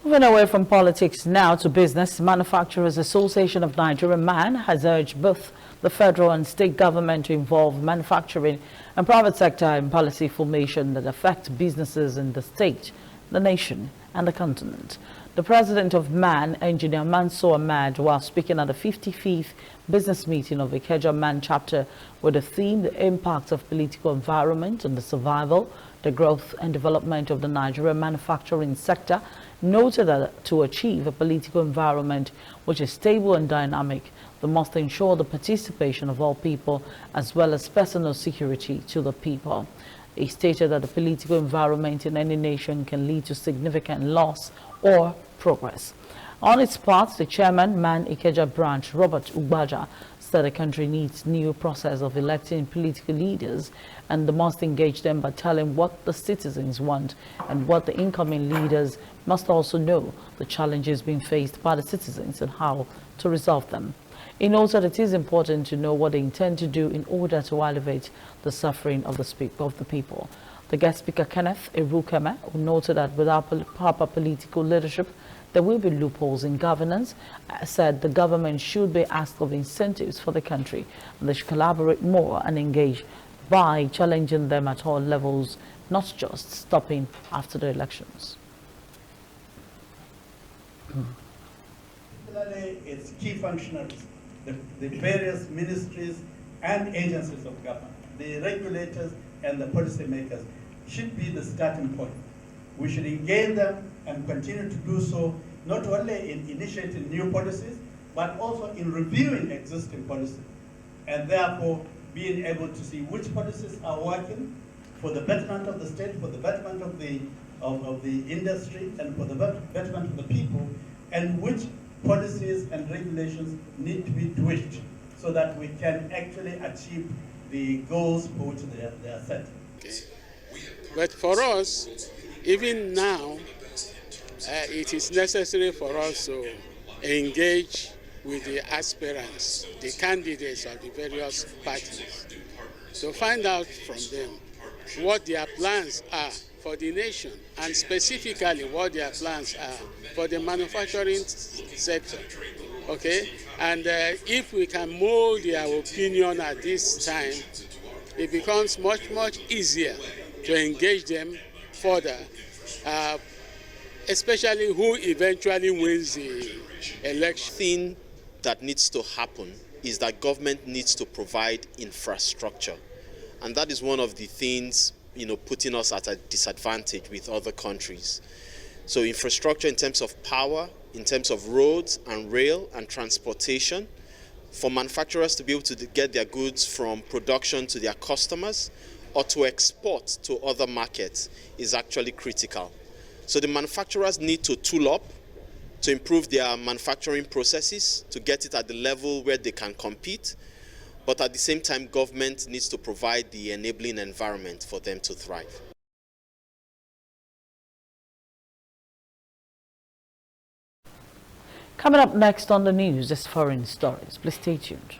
Moving away from politics now to business, Manufacturers Association of Nigeria (MAN) has urged both the federal and state government to involve manufacturing and private sector in policy formation that affect businesses in the state, the nation, and the continent. The president of MAN, Engineer Mansour Ahmad, while speaking at the 55th business meeting of Ikeja MAN chapter with the theme "The Impact of Political Environment on the Survival, the Growth and Development of the Nigerian Manufacturing Sector," noted that to achieve a political environment which is stable and dynamic, they must ensure the participation of all people as well as personal security to the people. He stated that the political environment in any nation can lead to significant loss or progress. On its part, the chairman, MAN Ikeja branch, Robert Ugbaja, said the country needs new process of electing political leaders and they must engage them by telling what the citizens want and what the incoming leaders must also know the challenges being faced by the citizens and how to resolve them. He notes that it is important to know what they intend to do in order to alleviate the suffering of the people. The guest speaker, Kenneth Erukeme, who noted that without proper political leadership, there will be loopholes in governance, said the government should be asked of incentives for the country and they should collaborate more and engage by challenging them at all levels, not just stopping after the elections. Particularly its key functionaries, the various ministries and agencies of government, the regulators and the policymakers should be the starting point. We should engage them and continue to do so, not only in initiating new policies, but also in reviewing existing policies, and therefore being able to see which policies are working for the betterment of the state, for the betterment of the industry, and for the betterment of the people, and which policies and regulations need to be tweaked so that we can actually achieve the goals for which they are set. Okay. But for us, even now, it is necessary for us to engage with the aspirants, the candidates of the various parties, to find out from them what their plans are for the nation, and specifically what their plans are for the manufacturing sector. Okay? And if we can mold their opinion at this time, it becomes much, much easier to engage them further, especially who eventually wins the election. The thing that needs to happen is that government needs to provide infrastructure. And that is one of the things, putting us at a disadvantage with other countries. So infrastructure in terms of power, in terms of roads and rail and transportation, for manufacturers to be able to get their goods from production to their customers or to export to other markets is actually critical. So the manufacturers need to tool up to improve their manufacturing processes, to get it at the level where they can compete. But at the same time, government needs to provide the enabling environment for them to thrive. Coming up next on the news is foreign stories. Please stay tuned.